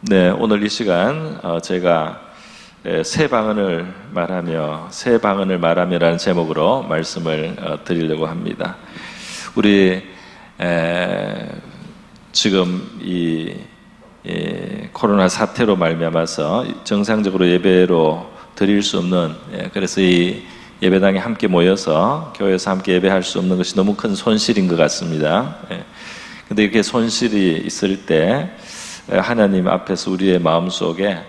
네, 오늘 이 시간 제가 새 방언을 말하며라는 제목으로 말씀을 드리려고 합니다. 우리 지금 이 코로나 사태로 말미암아서 정상적으로 예배로 드릴 수 없는, 그래서 이 예배당에 함께 모여서 교회에서 함께 예배할 수 없는 것이 너무 큰 손실인 것 같습니다. 근데 이렇게 손실이 있을 때 하나님 앞에서 우리의 마음속에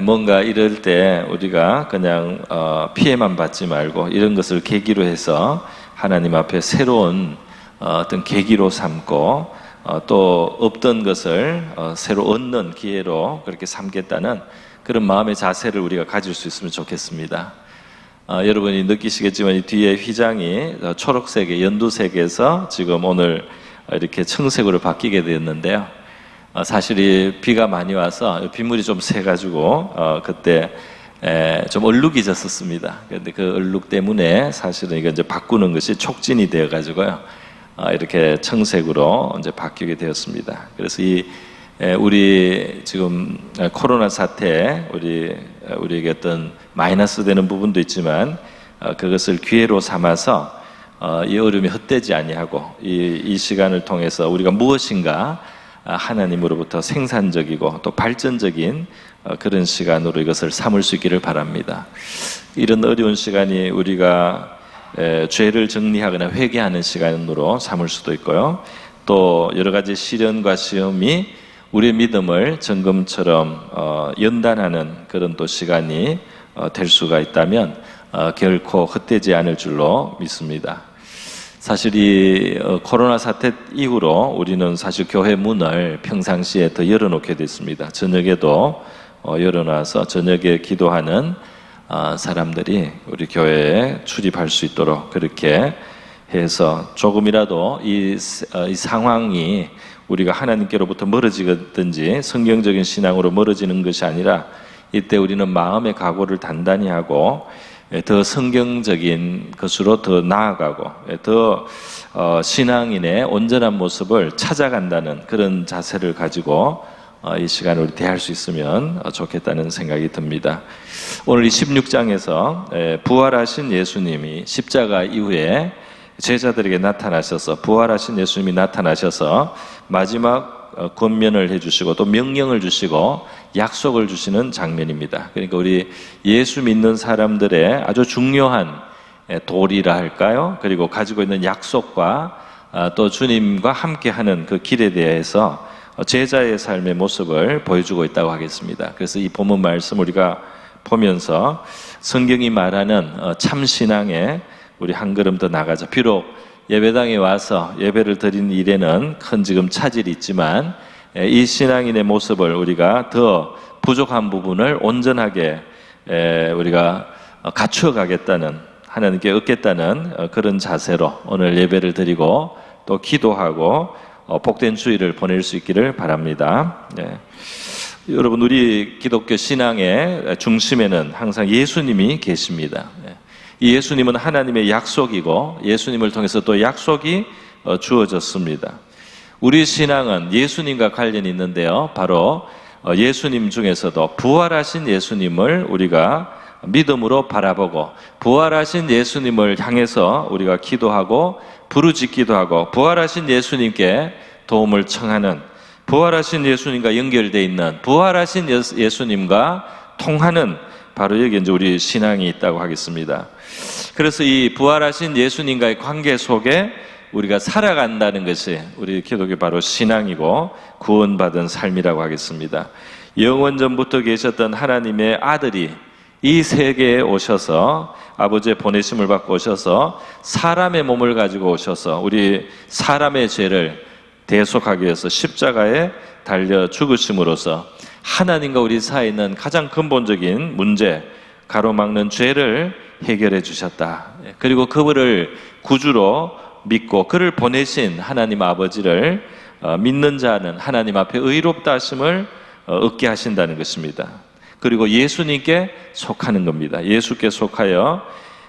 뭔가 이럴 때 우리가 그냥 피해만 받지 말고 이런 것을 계기로 해서 하나님 앞에 새로운 어떤 계기로 삼고 또 없던 것을 새로 얻는 기회로 그렇게 삼겠다는 그런 마음의 자세를 우리가 가질 수 있으면 좋겠습니다. 여러분이 느끼시겠지만 이 뒤에 휘장이 초록색의 연두색에서 지금 오늘 이렇게 청색으로 바뀌게 되었는데요. 사실 이 비가 많이 와서 빗물이 좀 새가지고 그때 좀 얼룩이 졌었습니다. 그런데 그 얼룩 때문에 사실은 이거 이제 바꾸는 것이 촉진이 되어가지고요. 이렇게 청색으로 이제 바뀌게 되었습니다. 그래서 우리 지금 코로나 사태 우리에게 어떤 마이너스 되는 부분도 있지만 그것을 기회로 삼아서 이 어려움이 헛되지 아니하고 이 시간을 통해서 우리가 무엇인가 하나님으로부터 생산적이고 또 발전적인 그런 시간으로 이것을 삼을 수 있기를 바랍니다. 이런 어려운 시간이 우리가 죄를 정리하거나 회개하는 시간으로 삼을 수도 있고요. 또 여러 가지 시련과 시험이 우리의 믿음을 점검처럼 연단하는 그런 또 시간이 될 수가 있다면 결코 헛되지 않을 줄로 믿습니다. 사실 이 코로나 사태 이후로 우리는 사실 교회 문을 평상시에 더 열어놓게 됐습니다. 저녁에도 열어놔서 저녁에 기도하는 사람들이 우리 교회에 출입할 수 있도록 그렇게 해서 조금이라도 이 상황이 우리가 하나님께로부터 멀어지든지 성경적인 신앙으로 멀어지는 것이 아니라 이때 우리는 마음의 각오를 단단히 하고 더 성경적인 것으로 더 나아가고 더 신앙인의 온전한 모습을 찾아간다는 그런 자세를 가지고 이 시간을 우리 대할 수 있으면 좋겠다는 생각이 듭니다. 오늘 이 16장에서 부활하신 예수님이 십자가 이후에 제자들에게 나타나셔서 부활하신 예수님이 나타나셔서 마지막 권면을 해주시고 또 명령을 주시고 약속을 주시는 장면입니다. 그러니까 우리 예수 믿는 사람들의 아주 중요한 도리라 할까요? 그리고 가지고 있는 약속과 또 주님과 함께하는 그 길에 대해서 제자의 삶의 모습을 보여주고 있다고 하겠습니다. 그래서 이 본문 말씀 우리가 보면서 성경이 말하는 참신앙에 우리 한 걸음 더 나가자. 비록 예배당에 와서 예배를 드리는 일에는 큰 지금 차질이 있지만 이 신앙인의 모습을 우리가 더 부족한 부분을 온전하게 우리가 갖추어 가겠다는, 하나님께 얻겠다는 그런 자세로 오늘 예배를 드리고 또 기도하고 복된 주일을 보낼 수 있기를 바랍니다. 여러분, 우리 기독교 신앙의 중심에는 항상 예수님이 계십니다. 이 예수님은 하나님의 약속이고 예수님을 통해서 또 약속이 주어졌습니다. 우리 신앙은 예수님과 관련이 있는데요. 바로 예수님 중에서도 부활하신 예수님을 우리가 믿음으로 바라보고 부활하신 예수님을 향해서 우리가 기도하고 부르짖기도 하고 부활하신 예수님께 도움을 청하는, 부활하신 예수님과 연결되어 있는, 부활하신 예수님과 통하는 바로 여기 이제 우리 신앙이 있다고 하겠습니다. 그래서 이 부활하신 예수님과의 관계 속에 우리가 살아간다는 것이 우리 기독교 바로 신앙이고 구원받은 삶이라고 하겠습니다. 영원전부터 계셨던 하나님의 아들이 이 세계에 오셔서 아버지의 보내심을 받고 오셔서 사람의 몸을 가지고 오셔서 우리 사람의 죄를 대속하기 위해서 십자가에 달려 죽으심으로써 하나님과 우리 사이에 있는 가장 근본적인 문제, 가로막는 죄를 해결해 주셨다. 그리고 그분을 구주로 믿고 그를 보내신 하나님 아버지를 믿는 자는 하나님 앞에 의롭다 하심을 얻게 하신다는 것입니다. 그리고 예수님께 속하는 겁니다. 예수께 속하여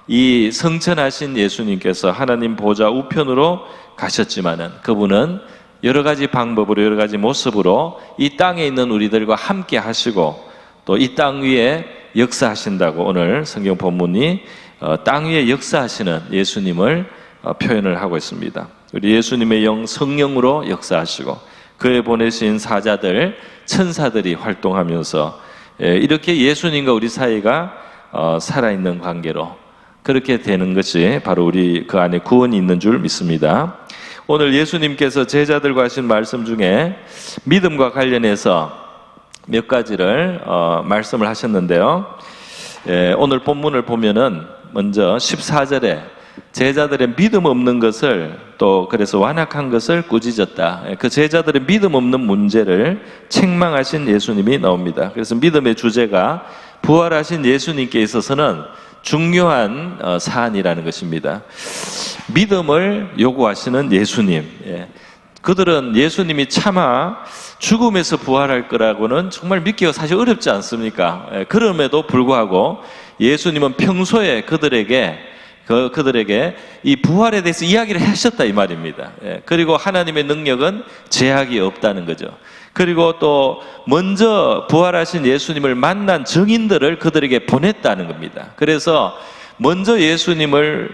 이 성천하신 예수님께서 하나님 보좌 우편으로 가셨지만은 그분은 여러 가지 방법으로 여러 가지 모습으로 이 땅에 있는 우리들과 함께 하시고 또 이 땅 위에 역사하신다고 오늘 성경 본문이 땅 위에 역사하시는 예수님을 표현을 하고 있습니다. 우리 예수님의 영 성령으로 역사하시고 그에 보내신 사자들 천사들이 활동하면서 이렇게 예수님과 우리 사이가 살아있는 관계로 그렇게 되는 것이 바로 우리 그 안에 구원이 있는 줄 믿습니다. 오늘 예수님께서 제자들과 하신 말씀 중에 믿음과 관련해서 몇 가지를 말씀을 하셨는데요. 오늘 본문을 보면은 먼저 14절에 제자들의 믿음 없는 것을 또 그래서 완악한 것을 꾸짖었다. 그 제자들의 믿음 없는 문제를 책망하신 예수님이 나옵니다. 그래서 믿음의 주제가 부활하신 예수님께 있어서는 중요한 사안이라는 것입니다. 믿음을 요구하시는 예수님. 그들은 예수님이 차마 죽음에서 부활할 거라고는 정말 믿기가 사실 어렵지 않습니까? 그럼에도 불구하고 예수님은 평소에 그들에게 이 부활에 대해서 이야기를 하셨다 이 말입니다. 그리고 하나님의 능력은 제약이 없다는 거죠. 그리고 또 먼저 부활하신 예수님을 만난 증인들을 그들에게 보냈다는 겁니다. 그래서 먼저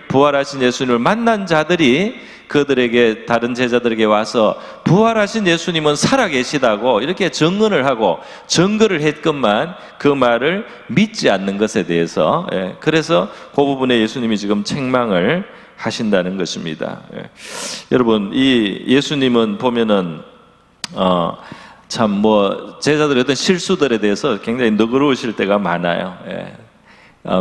부활하신 예수님을 만난 자들이 그들에게 다른 제자들에게 와서 부활하신 예수님은 살아계시다고 이렇게 증언을 하고 증거를 했건만 그 말을 믿지 않는 것에 대해서 그래서 그 부분에 예수님이 지금 책망을 하신다는 것입니다. 여러분 이 예수님은 보면은 참 제자들의 어떤 실수들에 대해서 굉장히 너그러우실 때가 많아요.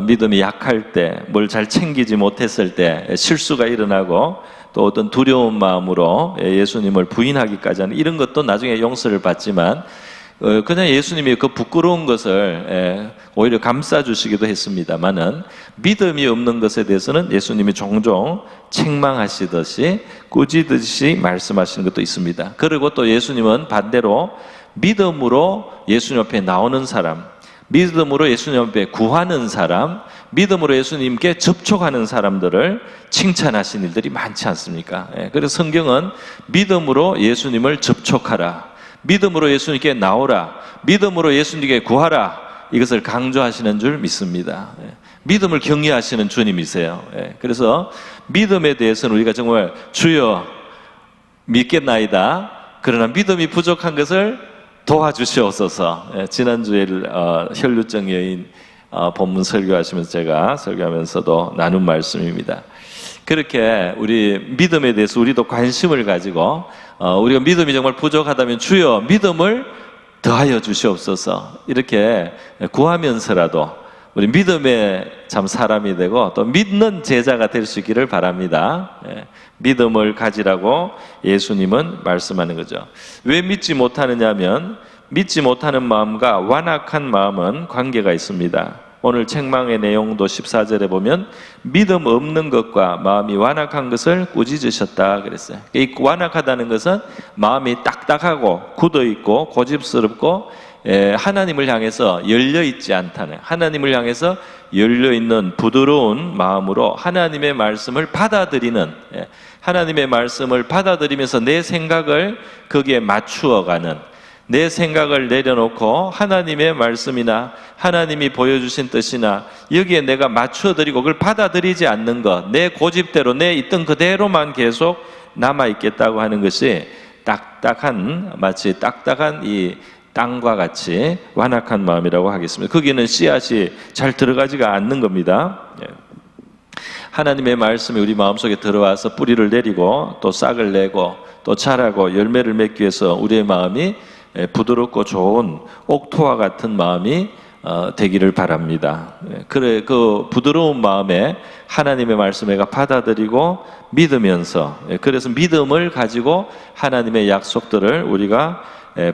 믿음이 약할 때, 뭘 잘 챙기지 못했을 때 실수가 일어나고 또 어떤 두려운 마음으로 예수님을 부인하기까지 하는 이런 것도 나중에 용서를 받지만 그냥 예수님이 그 부끄러운 것을 오히려 감싸주시기도 했습니다만은 믿음이 없는 것에 대해서는 예수님이 종종 책망하시듯이 꾸짖듯이 말씀하시는 것도 있습니다. 그리고 또 예수님은 반대로 믿음으로 예수님 앞에 나오는 사람, 믿음으로 예수님 앞에 구하는 사람, 믿음으로 예수님께 접촉하는 사람들을 칭찬하신 일들이 많지 않습니까? 그래서 성경은 믿음으로 예수님을 접촉하라, 믿음으로 예수님께 나오라, 믿음으로 예수님께 구하라, 이것을 강조하시는 줄 믿습니다. 믿음을 경외하시는 주님이세요. 그래서 믿음에 대해서는 우리가 정말 주여 믿겠나이다, 그러나 믿음이 부족한 것을 도와주시옵소서. 지난주에 혈루증 여인 본문 설교하시면서 제가 설교하면서도 나눈 말씀입니다. 그렇게 우리 믿음에 대해서 우리도 관심을 가지고 우리가 믿음이 정말 부족하다면 주여 믿음을 더하여 주시옵소서 이렇게 구하면서라도 우리 믿음의 참 사람이 되고 또 믿는 제자가 될 수 있기를 바랍니다. 믿음을 가지라고 예수님은 말씀하는 거죠. 왜 믿지 못하느냐 하면 믿지 못하는 마음과 완악한 마음은 관계가 있습니다. 오늘 책망의 내용도 14절에 보면 믿음 없는 것과 마음이 완악한 것을 꾸짖으셨다 그랬어요. 이 완악하다는 것은 마음이 딱딱하고 굳어있고 고집스럽고 하나님을 향해서 열려있지 않다는, 하나님을 향해서 열려있는 부드러운 마음으로 하나님의 말씀을 받아들이는, 하나님의 말씀을 받아들이면서 내 생각을 거기에 맞추어가는, 내 생각을 내려놓고 하나님의 말씀이나 하나님이 보여주신 뜻이나 여기에 내가 맞춰드리고 그걸 받아들이지 않는 것, 내 고집대로 내 있던 그대로만 계속 남아있겠다고 하는 것이 마치 딱딱한 이 땅과 같이 완악한 마음이라고 하겠습니다. 거기는 씨앗이 잘 들어가지가 않는 겁니다. 하나님의 말씀이 우리 마음속에 들어와서 뿌리를 내리고 또 싹을 내고 또 자라고 열매를 맺기 위해서 우리의 마음이 부드럽고 좋은 옥토와 같은 마음이 되기를 바랍니다. 그래, 그 부드러운 마음에 하나님의 말씀을 내가 받아들이고 믿으면서, 그래서 믿음을 가지고 하나님의 약속들을 우리가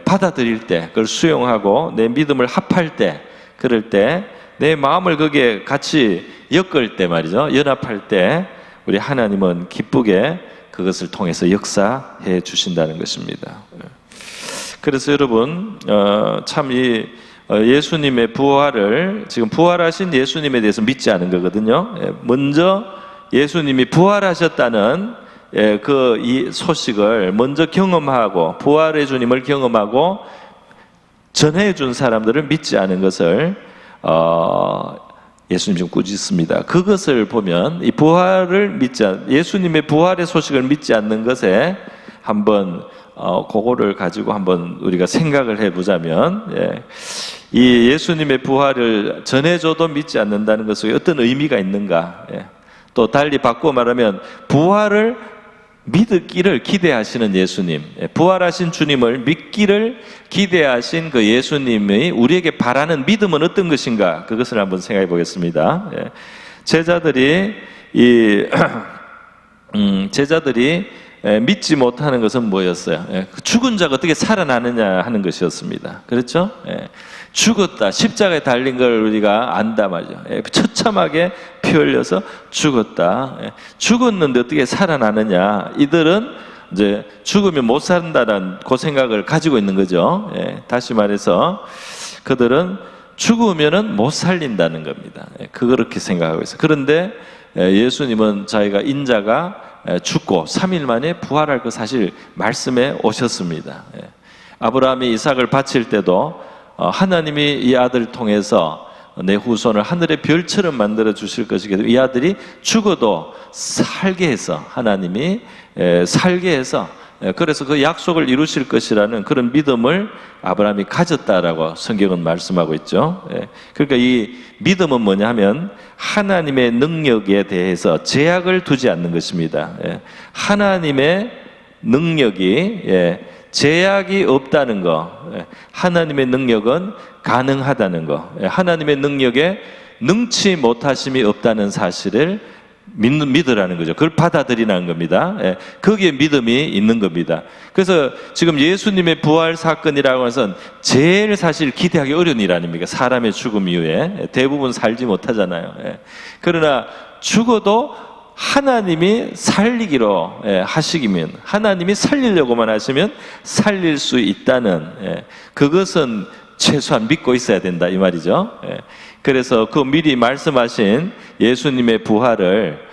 받아들일 때, 그걸 수용하고 내 믿음을 합할 때, 그럴 때 내 마음을 거기에 같이 엮을 때 말이죠, 연합할 때 우리 하나님은 기쁘게 그것을 통해서 역사해 주신다는 것입니다. 그래서 여러분 참 이 예수님의 부활을, 지금 부활하신 예수님에 대해서 믿지 않은 거거든요. 먼저 예수님이 부활하셨다는 이 소식을 먼저 경험하고 부활의 주님을 경험하고 전해준 사람들을 믿지 않은 것을 예수님 지금 꾸짖습니다. 그것을 보면 이 예수님의 부활의 소식을 믿지 않는 것에 한번 그거를 가지고 한번 우리가 생각을 해보자면, 이 예수님의 부활을 전해줘도 믿지 않는다는 것에 어떤 의미가 있는가? 또 달리 바꾸어 말하면 부활을 믿기를 기대하시는 예수님, 부활하신 주님을 믿기를 기대하신 그 예수님의 우리에게 바라는 믿음은 어떤 것인가? 그것을 한번 생각해 보겠습니다. 제자들이 믿지 못하는 것은 뭐였어요? 죽은 자가 어떻게 살아나느냐 하는 것이었습니다. 그렇죠? 죽었다, 십자가에 달린 걸 우리가 안다 말이죠. 처참하게 피 흘려서 죽었다. 죽었는데 어떻게 살아나느냐? 이들은 이제 죽으면 못 산다는 그 생각을 가지고 있는 거죠. 다시 말해서 그들은 죽으면은 못 살린다는 겁니다. 그렇게 생각하고 있어요. 그런데 예수님은 자기가 인자가 죽고 3일 만에 부활할 그 사실 말씀해 오셨습니다. 아브라함이 이삭을 바칠 때도 하나님이 이 아들을 통해서 내 후손을 하늘의 별처럼 만들어 주실 것이기 때문에 이 아들이 죽어도 살게 해서 하나님이 살게 해서 그래서 그 약속을 이루실 것이라는 그런 믿음을 아브라함이 가졌다라고 성경은 말씀하고 있죠. 그러니까 이 믿음은 뭐냐 하면 하나님의 능력에 대해서 제약을 두지 않는 것입니다. 하나님의 능력이 제약이 없다는 거, 하나님의 능력은 가능하다는 거, 하나님의 능력에 능치 못하심이 없다는 사실을 믿으라는 거죠. 그걸 받아들이라는 겁니다. 거기에 믿음이 있는 겁니다. 그래서 지금 예수님의 부활 사건이라고 해서 제일 사실 기대하기 어려운 일 아닙니까? 사람의 죽음 이후에 대부분 살지 못하잖아요. 그러나 죽어도 하나님이 살리기로 하시기면, 하나님이 살리려고만 하시면 살릴 수 있다는, 그것은 최소한 믿고 있어야 된다 이 말이죠. 그래서 그 미리 말씀하신 예수님의 부활을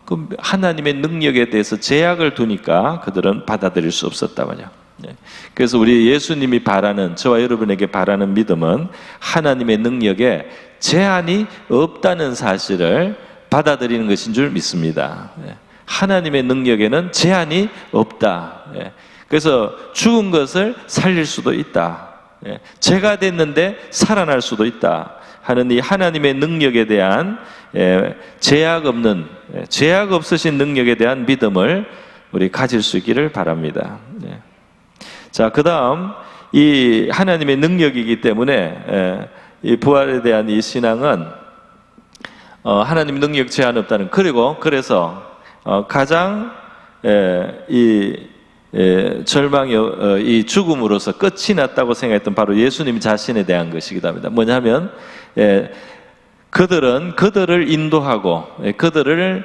그 하나님의 능력에 대해서 제약을 두니까 그들은 받아들일 수 없었다 말이죠. 그래서 우리 예수님이 바라는, 저와 여러분에게 바라는 믿음은 하나님의 능력에 제한이 없다는 사실을 받아들이는 것인 줄 믿습니다. 하나님의 능력에는 제한이 없다. 그래서 죽은 것을 살릴 수도 있다. 죄가 됐는데 살아날 수도 있다 하는 이 하나님의 능력에 대한 제약 없으신 능력에 대한 믿음을 우리 가질 수 있기를 바랍니다. 자, 그 다음 이 하나님의 능력이기 때문에 이 부활에 대한 이 신앙은 하나님 능력 제한 없다는, 그래서 가장 절망이 이 죽음으로서 끝이 났다고 생각했던 바로 예수님 자신에 대한 것이기도 합니다. 뭐냐면 그들을 인도하고 그들을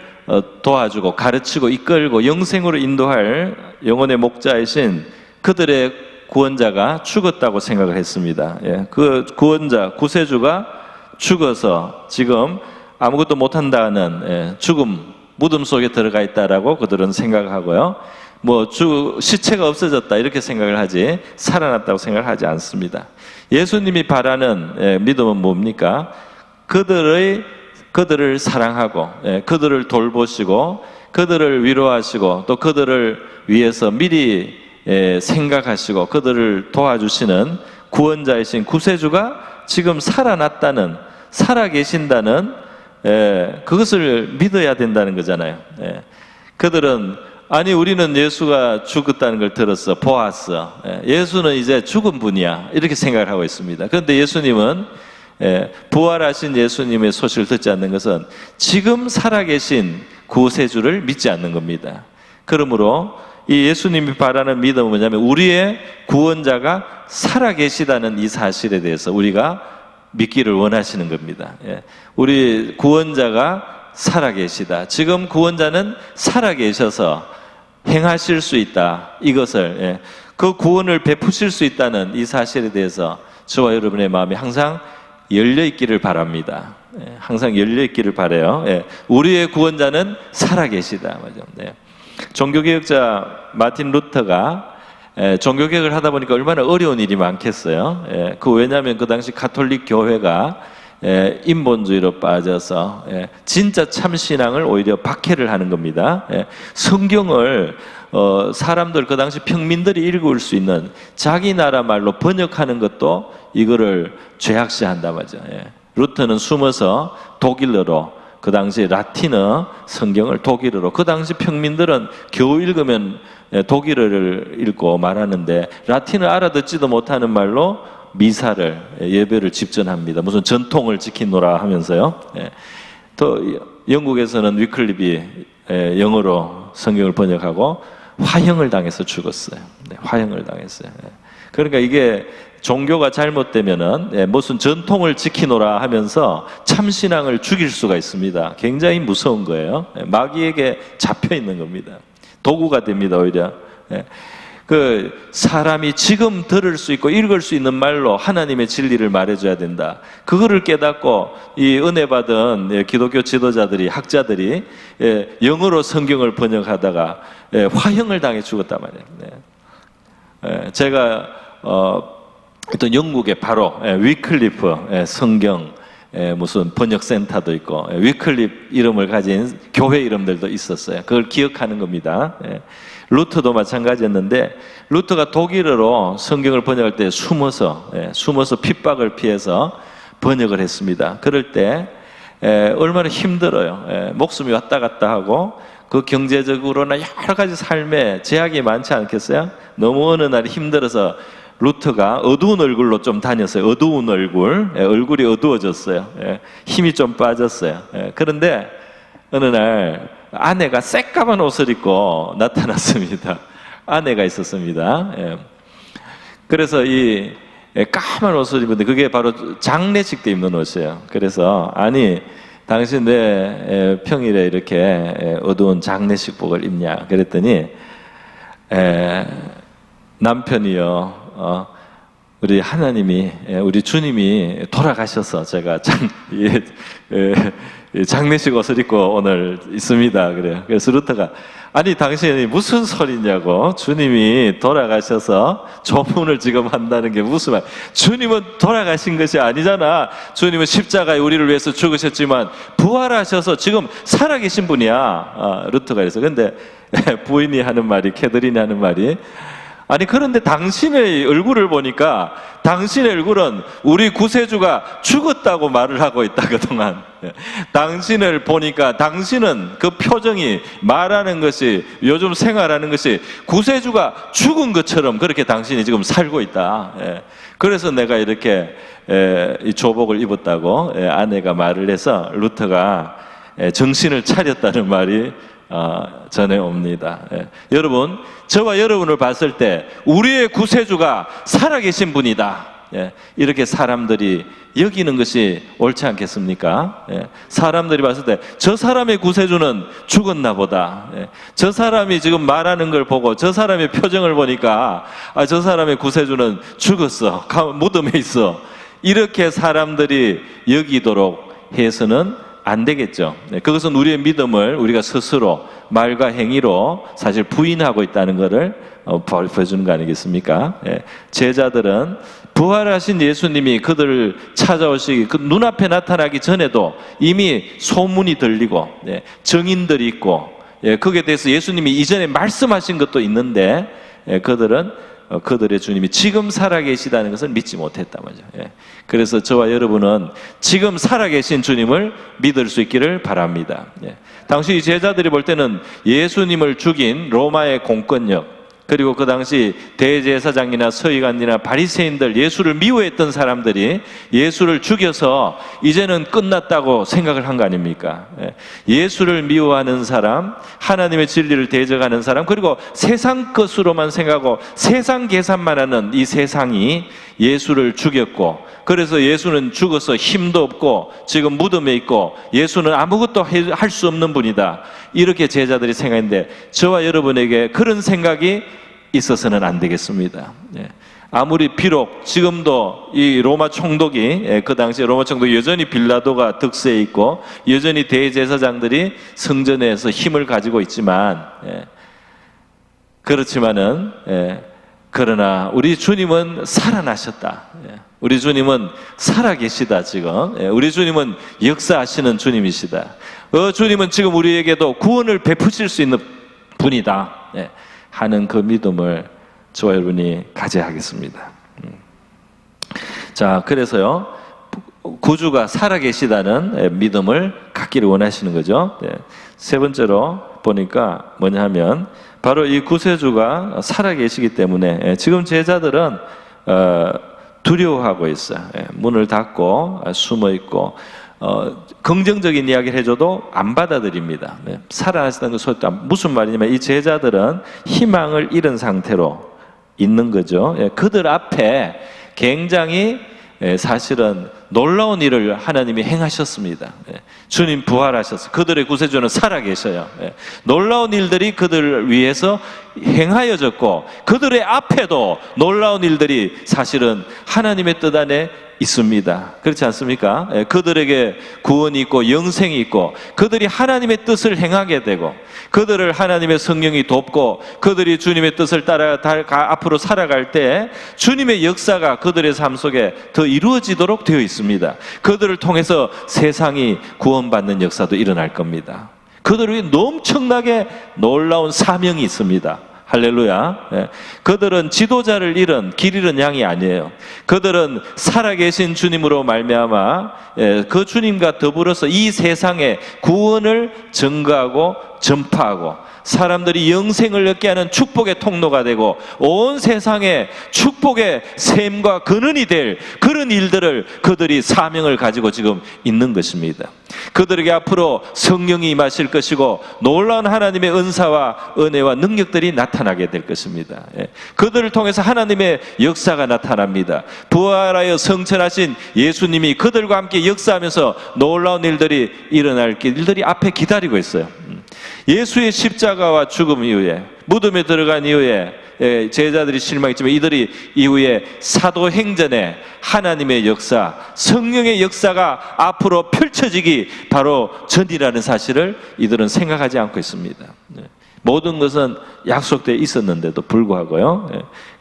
도와주고 가르치고 이끌고 영생으로 인도할 영혼의 목자이신 그들의 구원자가 죽었다고 생각을 했습니다. 그 구원자 구세주가 죽어서 지금 아무것도 못한다는 죽음 무덤 속에 들어가 있다라고 그들은 생각하고요. 시체가 없어졌다 이렇게 생각을 하지 살아났다고 생각을 하지 않습니다. 예수님이 바라는 믿음은 뭡니까? 그들을 사랑하고 그들을 돌보시고 그들을 위로하시고 또 그들을 위해서 미리 생각하시고 그들을 도와주시는 구원자이신 구세주가 지금 살아계신다는 그것을 믿어야 된다는 거잖아요. 그들은 우리는 예수가 죽었다는 걸 들었어, 보았어. 예수는 이제 죽은 분이야 이렇게 생각을 하고 있습니다. 그런데 예수님은 부활하신 예수님의 소식을 듣지 않는 것은 지금 살아계신 구세주를 믿지 않는 겁니다. 그러므로 이 예수님이 바라는 믿음은 뭐냐면 우리의 구원자가 살아계시다는 이 사실에 대해서 우리가 믿기를 원하시는 겁니다. 우리 구원자가 살아계시다. 지금 구원자는 살아계셔서 행하실 수 있다. 이것을 그 구원을 베푸실 수 있다는 이 사실에 대해서 저와 여러분의 마음이 항상 열려 있기를 바랍니다. 항상 열려 있기를 바라요. 우리의 구원자는 살아계시다. 맞죠? 종교개혁자 마틴 루터가 종교개혁을 하다 보니까 얼마나 어려운 일이 많겠어요. 왜냐하면 그 당시 가톨릭 교회가 인본주의로 빠져서 진짜 참신앙을 오히려 박해를 하는 겁니다. 성경을 사람들, 그 당시 평민들이 읽을 수 있는 자기 나라 말로 번역하는 것도 이거를 죄악시한다 말이죠. 루터는 숨어서 독일어로, 그 당시 라틴어 성경을 독일어로, 그 당시 평민들은 겨우 읽으면 독일어를 읽고 말하는데 라틴어 알아듣지도 못하는 말로 미사를, 예배를 집전합니다. 무슨 전통을 지키노라 하면서요. 또 영국에서는 위클립이 영어로 성경을 번역하고 화형을 당해서 죽었어요. 화형을 당했어요. 그러니까 이게 종교가 잘못되면은 무슨 전통을 지키노라 하면서 참신앙을 죽일 수가 있습니다. 굉장히 무서운 거예요. 마귀에게 잡혀 있는 겁니다. 도구가 됩니다, 오히려. 그 사람이 지금 들을 수 있고 읽을 수 있는 말로 하나님의 진리를 말해줘야 된다. 그거를 깨닫고 이 은혜 받은 기독교 지도자들이, 학자들이 영어로 성경을 번역하다가 화형을 당해 죽었단 말이에요. 제가 또 영국에 바로 위클리프 성경 무슨 번역센터도 있고 위클립 이름을 가진 교회 이름들도 있었어요. 그걸 기억하는 겁니다. 루터도 마찬가지였는데 루터가 독일어로 성경을 번역할 때 숨어서 핍박을 피해서 번역을 했습니다. 그럴 때 얼마나 힘들어요. 목숨이 왔다 갔다 하고 그 경제적으로나 여러 가지 삶에 제약이 많지 않겠어요? 너무 어느 날 힘들어서 루터가 어두운 얼굴로 좀 다녔어요. 어두운 얼굴, 얼굴이 어두워졌어요. 힘이 좀 빠졌어요. 그런데 어느 날 아내가 새까만 옷을 입고 나타났습니다. 아내가 있었습니다. 그래서 이 까만 옷을 입었는데 그게 바로 장례식 때 입는 옷이에요. 그래서 아니 당신 왜 평일에 이렇게 어두운 장례식복을 입냐 그랬더니 남편이요, 우리 하나님이, 우리 주님이 돌아가셔서 제가 장례식 옷을 입고 오늘 있습니다. 그래요. 그래서 루터가 아니 당신이 무슨 소리냐고, 주님이 돌아가셔서 조문을 지금 한다는 게 무슨 말? 주님은 돌아가신 것이 아니잖아. 주님은 십자가에 우리를 위해서 죽으셨지만 부활하셔서 지금 살아계신 분이야. 루터가 그래서 근데 부인이 하는 말이, 캐더린이 하는 말이, 아니 그런데 당신의 얼굴을 보니까 당신의 얼굴은 우리 구세주가 죽었다고 말을 하고 있다 그동안. 당신을 보니까 당신은 그 표정이, 말하는 것이, 요즘 생활하는 것이 구세주가 죽은 것처럼 그렇게 당신이 지금 살고 있다. 그래서 내가 이렇게 이 조복을 입었다고 아내가 말을 해서 루터가 정신을 차렸다는 말이 전해옵니다. 여러분, 저와 여러분을 봤을 때 우리의 구세주가 살아계신 분이다, 이렇게 사람들이 여기는 것이 옳지 않겠습니까? 사람들이 봤을 때 저 사람의 구세주는 죽었나 보다, 저 사람이 지금 말하는 걸 보고 저 사람의 표정을 보니까 저 사람의 구세주는 죽었어, 무덤에 있어, 이렇게 사람들이 여기도록 해서는 안 되겠죠. 그것은 우리의 믿음을 우리가 스스로 말과 행위로 사실 부인하고 있다는 것을 보여주는 거 아니겠습니까? 제자들은 부활하신 예수님이 그들을 찾아오시기, 그 눈앞에 나타나기 전에도 이미 소문이 들리고 증인들이 있고 거기에 대해서 예수님이 이전에 말씀하신 것도 있는데 그들은 그들의 주님이 지금 살아계시다는 것을 믿지 못했단 말이죠. 그래서 저와 여러분은 지금 살아계신 주님을 믿을 수 있기를 바랍니다. 당시 제자들이 볼 때는 예수님을 죽인 로마의 공권력, 그리고 그 당시 대제사장이나 서기관이나 바리새인들, 예수를 미워했던 사람들이 예수를 죽여서 이제는 끝났다고 생각을 한 거 아닙니까? 예수를 미워하는 사람, 하나님의 진리를 대적하는 사람, 그리고 세상 것으로만 생각하고 세상 계산만 하는 이 세상이 예수를 죽였고, 그래서 예수는 죽어서 힘도 없고 지금 무덤에 있고 예수는 아무것도 할 수 없는 분이다, 이렇게 제자들이 생각했는데 저와 여러분에게 그런 생각이 있어서는 안 되겠습니다. 아무리 비록 지금도 이 로마 총독이 그 당시에 로마 총독이 여전히 빌라도가 득세해 있고 여전히 대제사장들이 성전에서 힘을 가지고 있지만 그렇지만은 그러나 우리 주님은 살아나셨다. 우리 주님은 살아계시다. 지금 우리 주님은 역사하시는 주님이시다. 주님은 지금 우리에게도 구원을 베푸실 수 있는 분이다 하는 그 믿음을 저와 여러분이 가져야 하겠습니다. 자, 그래서요, 구주가 살아계시다는 믿음을 갖기를 원하시는 거죠. 세 번째로 보니까 뭐냐 하면 바로 이 구세주가 살아계시기 때문에 지금 제자들은 두려워하고 있어요. 문을 닫고 숨어 있고 긍정적인 이야기를 해줘도 안 받아들입니다. 살아나시다는 그 소리도 무슨 말이냐면 이 제자들은 희망을 잃은 상태로 있는 거죠. 그들 앞에 굉장히 사실은 놀라운 일을 하나님이 행하셨습니다. 주님 부활하셨어요. 그들의 구세주는 살아계셔요. 놀라운 일들이 그들을 위해서 행하여졌고 그들의 앞에도 놀라운 일들이 사실은 하나님의 뜻 안에 있습니다. 그렇지 않습니까? 그들에게 구원이 있고 영생이 있고 그들이 하나님의 뜻을 행하게 되고 그들을 하나님의 성령이 돕고 그들이 주님의 뜻을 따라 앞으로 살아갈 때 주님의 역사가 그들의 삶 속에 더 이루어지도록 되어 있습니다. 그들을 통해서 세상이 구원받는 역사도 일어날 겁니다. 그들을 위해 엄청나게 놀라운 사명이 있습니다. 할렐루야. 그들은 지도자를 잃은 길 잃은 양이 아니에요. 그들은 살아계신 주님으로 말미암아 그 주님과 더불어서 이 세상에 구원을 증거하고 전파하고 사람들이 영생을 얻게 하는 축복의 통로가 되고 온 세상에 축복의 샘과 근원이 될 그런 일들을 그들이 사명을 가지고 지금 있는 것입니다. 그들에게 앞으로 성령이 임하실 것이고 놀라운 하나님의 은사와 은혜와 능력들이 나타나게 될 것입니다. 그들을 통해서 하나님의 역사가 나타납니다. 부활하여 성천하신 예수님이 그들과 함께 역사하면서 놀라운 일들이 일어날 일들이 앞에 기다리고 있어요. 예수의 십자가와 죽음 이후에 무덤에 들어간 이후에 제자들이 실망했지만 이들이 이후에 사도행전에 하나님의 역사, 성령의 역사가 앞으로 펼쳐지기 바로 전이라는 사실을 이들은 생각하지 않고 있습니다. 모든 것은 약속되어 있었는데도 불구하고요.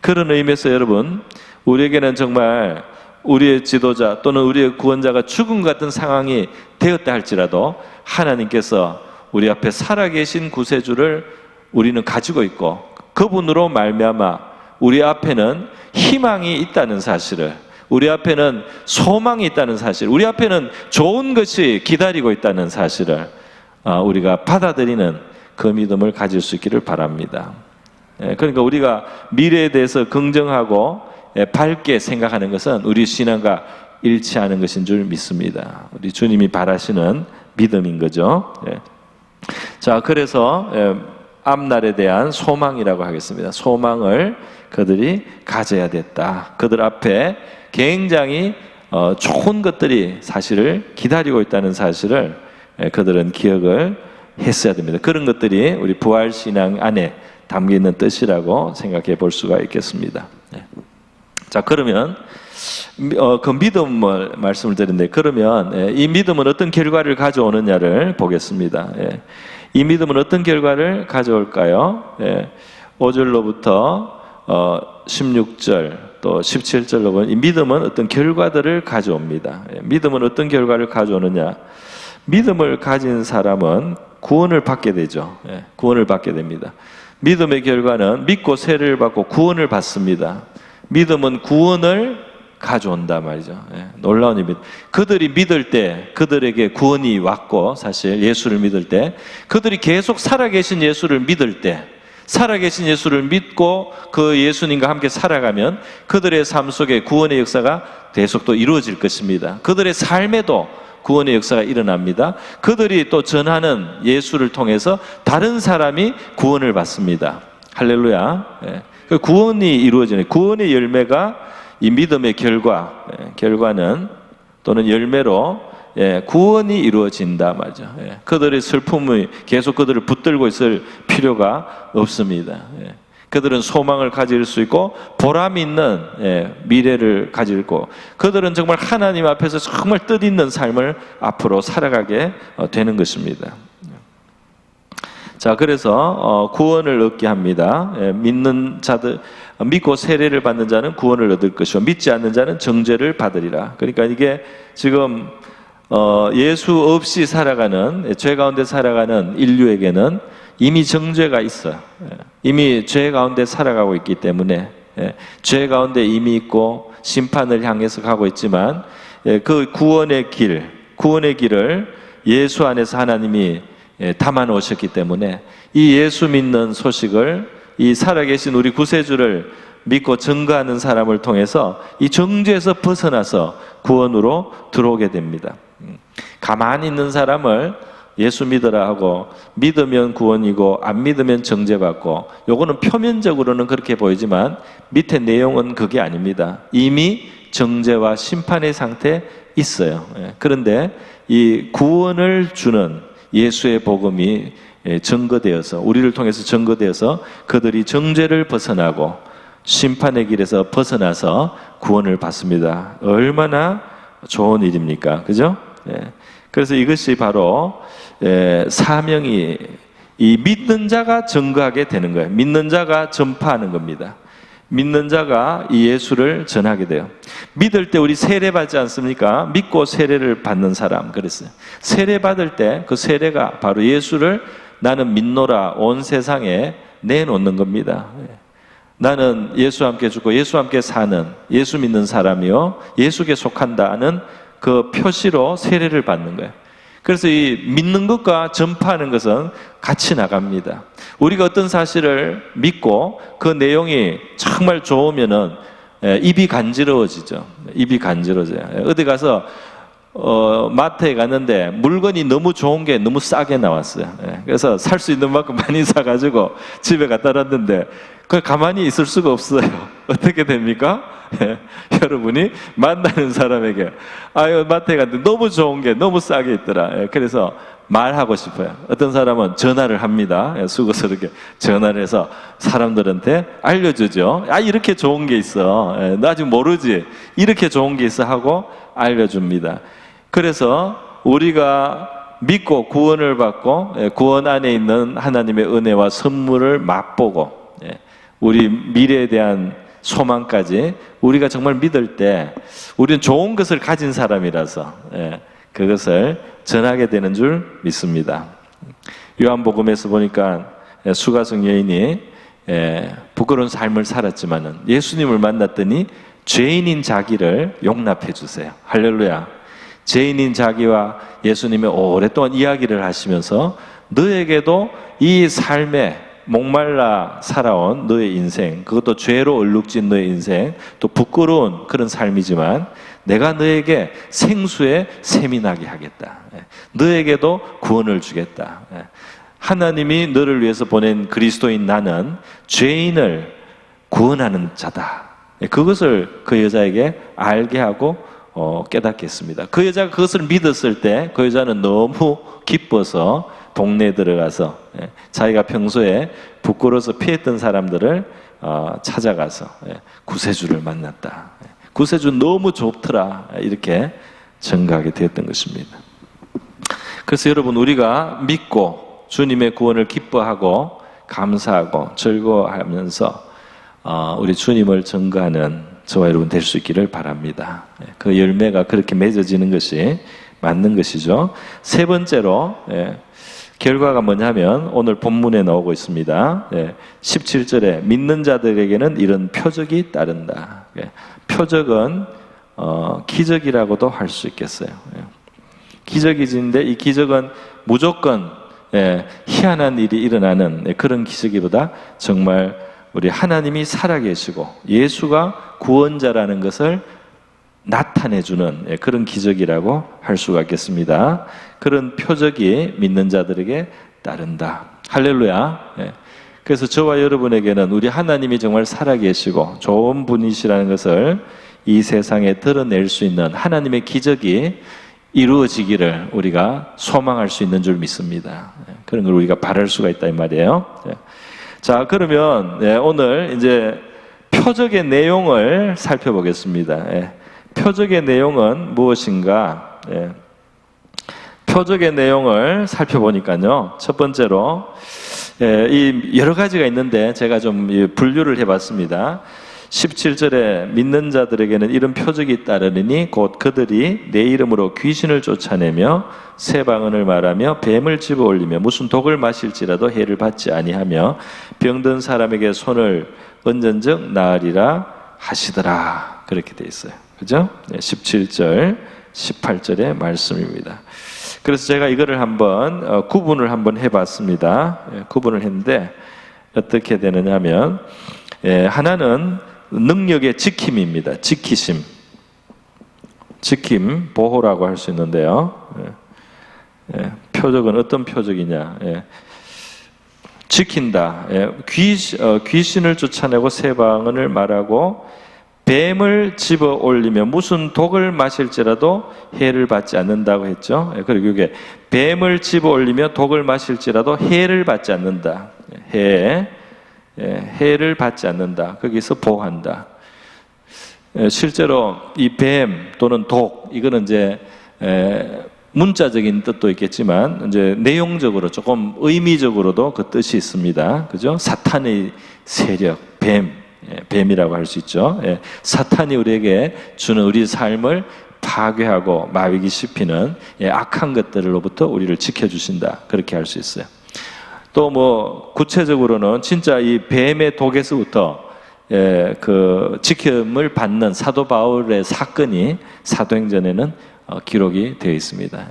그런 의미에서 여러분, 우리에게는 정말 우리의 지도자 또는 우리의 구원자가 죽음 같은 상황이 되었다 할지라도 하나님께서 우리 앞에 살아계신 구세주를 우리는 가지고 있고 그분으로 말미암아 우리 앞에는 희망이 있다는 사실을, 우리 앞에는 소망이 있다는 사실, 우리 앞에는 좋은 것이 기다리고 있다는 사실을 우리가 받아들이는 그 믿음을 가질 수 있기를 바랍니다. 그러니까 우리가 미래에 대해서 긍정하고 밝게 생각하는 것은 우리 신앙과 일치하는 것인 줄 믿습니다. 우리 주님이 바라시는 믿음인 거죠. 자, 그래서 앞날에 대한 소망이라고 하겠습니다. 소망을 그들이 가져야 됐다. 그들 앞에 굉장히 좋은 것들이 사실을 기다리고 있다는 사실을 그들은 기억을 했어야 됩니다. 그런 것들이 우리 부활신앙 안에 담겨있는 뜻이라고 생각해 볼 수가 있겠습니다. 자, 그러면 그 믿음을 말씀을 드렸는데 그러면 이 믿음은 어떤 결과를 가져오느냐를 보겠습니다. 이 믿음은 어떤 결과를 가져올까요? 5절로부터 16절 또 17절로 보면 이 믿음은 어떤 결과들을 가져옵니다. 믿음은 어떤 결과를 가져오느냐? 믿음을 가진 사람은 구원을 받게 되죠. 구원을 받게 됩니다. 믿음의 결과는 믿고 세례를 받고 구원을 받습니다. 믿음은 구원을 가져온다 말이죠. 놀라운 일입니다. 그들이 믿을 때 그들에게 구원이 왔고 사실 예수를 믿을 때 그들이 계속 살아계신 예수를 믿을 때 살아계신 예수를 믿고 그 예수님과 함께 살아가면 그들의 삶 속에 구원의 역사가 계속 또 이루어질 것입니다. 그들의 삶에도 구원의 역사가 일어납니다. 그들이 또 전하는 예수를 통해서 다른 사람이 구원을 받습니다. 할렐루야. 그 구원이 이루어지는 구원의 열매가 이 믿음의 결과는 또는 열매로 구원이 이루어진다 말이죠. 그들의 슬픔이 계속 그들을 붙들고 있을 필요가 없습니다. 그들은 소망을 가질 수 있고 보람 있는 미래를 가질 거. 그들은 정말 하나님 앞에서 정말 뜻있는 삶을 앞으로 살아가게 되는 것입니다. 자, 그래서 구원을 얻게 합니다. 믿는 자들, 믿고 세례를 받는 자는 구원을 얻을 것이고 믿지 않는 자는 정죄를 받으리라. 그러니까 이게 지금 예수 없이 살아가는, 죄 가운데 살아가는 인류에게는 이미 정죄가 있어요. 이미 죄 가운데 살아가고 있기 때문에 죄 가운데 이미 있고 심판을 향해서 가고 있지만 그 구원의 길을 예수 안에서 하나님이 담아 놓으셨기 때문에 이 예수 믿는 소식을, 이 살아계신 우리 구세주를 믿고 증거하는 사람을 통해서 이 정죄에서 벗어나서 구원으로 들어오게 됩니다. 가만히 있는 사람을 예수 믿으라 하고 믿으면 구원이고 안 믿으면 정죄받고, 요거는 표면적으로는 그렇게 보이지만 밑에 내용은 그게 아닙니다. 이미 정죄와 심판의 상태에 있어요. 그런데 이 구원을 주는 예수의 복음이 증거되어서, 우리를 통해서 증거되어서 그들이 정죄를 벗어나고 심판의 길에서 벗어나서 구원을 받습니다. 얼마나 좋은 일입니까? 그죠? 그래서 이것이 바로 사명이, 이 믿는 자가 증거하게 되는 거예요. 믿는 자가 전파하는 겁니다. 믿는 자가 이 예수를 전하게 돼요. 믿을 때 우리 세례 받지 않습니까? 믿고 세례를 받는 사람 그랬어요. 세례 받을 때 그 세례가 바로 예수를 나는 믿노라 온 세상에 내놓는 겁니다. 나는 예수와 함께 죽고 예수와 함께 사는, 예수 믿는 사람이요 예수께 속한다는 그 표시로 세례를 받는 거예요. 그래서 이 믿는 것과 전파하는 것은 같이 나갑니다. 우리가 어떤 사실을 믿고 그 내용이 정말 좋으면은 입이 간지러워지죠. 입이 간지러워져요. 어디 가서 마트에 갔는데 물건이 너무 좋은 게 너무 싸게 나왔어요. 그래서 살 수 있는 만큼 많이 사가지고 집에 갖다 놨는데 그걸 가만히 있을 수가 없어요. 어떻게 됩니까? 여러분이 만나는 사람에게 아유 마트에 갔는데 너무 좋은 게 너무 싸게 있더라. 그래서 말하고 싶어요. 어떤 사람은 전화를 합니다. 수고스럽게 전화를 해서 사람들한테 알려주죠. 아 이렇게 좋은 게 있어. 나 아직 모르지. 이렇게 좋은 게 있어 하고 알려줍니다. 그래서 우리가 믿고 구원을 받고 구원 안에 있는 하나님의 은혜와 선물을 맛보고 우리 미래에 대한 소망까지 우리가 정말 믿을 때 우리는 좋은 것을 가진 사람이라서 그것을 전하게 되는 줄 믿습니다. 요한복음에서 보니까 수가성 여인이 부끄러운 삶을 살았지만은 예수님을 만났더니 죄인인 자기를 용납해 주세요. 할렐루야. 죄인인 자기와 예수님이 오랫동안 이야기를 하시면서 너에게도 이 삶에 목말라 살아온 너의 인생, 그것도 죄로 얼룩진 너의 인생, 또 부끄러운 그런 삶이지만 내가 너에게 생수에 샘이 나게 하겠다. 너에게도 구원을 주겠다. 하나님이 너를 위해서 보낸 그리스도인 나는 죄인을 구원하는 자다. 그것을 그 여자에게 알게 하고 깨닫게 했습니다. 그 여자가 그것을 믿었을 때 그 여자는 너무 기뻐서 동네에 들어가서 자기가 평소에 부끄러워서 피했던 사람들을 찾아가서 구세주를 만났다. 구세주 너무 좋더라. 이렇게 증거하게 되었던 것입니다. 그래서 여러분 우리가 믿고 주님의 구원을 기뻐하고 감사하고 즐거워하면서 우리 주님을 증거하는 저와 여러분 될 수 있기를 바랍니다. 그 열매가 그렇게 맺어지는 것이 맞는 것이죠. 세 번째로 결과가 뭐냐면 오늘 본문에 나오고 있습니다. 17절에 믿는 자들에게는 이런 표적이 따른다. 표적은 기적이라고도 할 수 있겠어요. 기적이지인데 이 기적은 무조건 희한한 일이 일어나는 그런 기적이보다 정말 우리 하나님이 살아계시고 예수가 구원자라는 것을 나타내주는 그런 기적이라고 할 수가 있겠습니다. 그런 표적이 믿는 자들에게 따른다. 할렐루야. 그래서 저와 여러분에게는 우리 하나님이 정말 살아계시고 좋은 분이시라는 것을 이 세상에 드러낼 수 있는 하나님의 기적이 이루어지기를 우리가 소망할 수 있는 줄 믿습니다. 그런 걸 우리가 바랄 수가 있다 이 말이에요. 자, 그러면 오늘 이제 표적의 내용을 살펴보겠습니다. 표적의 내용은 무엇인가? 표적의 내용을 살펴보니까요, 첫 번째로 이 여러 가지가 있는데 제가 좀 분류를 해봤습니다. 17절에 믿는 자들에게는 이런 표적이 따르니 곧 그들이 내 이름으로 귀신을 쫓아내며 새 방언을 말하며 뱀을 집어 올리며 무슨 독을 마실지라도 해를 받지 아니하며 병든 사람에게 손을 얹은즉 나으리라 하시더라. 그렇게 돼 있어요. 그죠? 17절, 18절의 말씀입니다. 그래서 제가 이거를 한번 구분을 한번 해봤습니다. 구분을 했는데 어떻게 되느냐 하면 하나는 능력의 지킴입니다. 지키심, 지킴, 보호라고 할 수 있는데요. 표적은 어떤 표적이냐? 지킨다. 귀신을 쫓아내고 새 방언을 말하고 뱀을 집어 올리며 무슨 독을 마실지라도 해를 받지 않는다고 했죠. 그리고 이게 뱀을 집어 올리며 독을 마실지라도 해를 받지 않는다. 해를 받지 않는다. 거기서 보호한다. 실제로 이 뱀 또는 독, 이거는 이제 문자적인 뜻도 있겠지만 이제 내용적으로 조금 의미적으로도 그 뜻이 있습니다. 그죠? 사탄의 세력, 뱀이라고 할 수 있죠. 사탄이 우리에게 주는 우리 삶을 파괴하고 마비기 시키는 악한 것들로부터 우리를 지켜주신다. 그렇게 할 수 있어요. 또 뭐 구체적으로는 진짜 이 뱀의 독에서부터 그 지킴을 받는 사도 바울의 사건이 사도행전에는 기록이 되어 있습니다.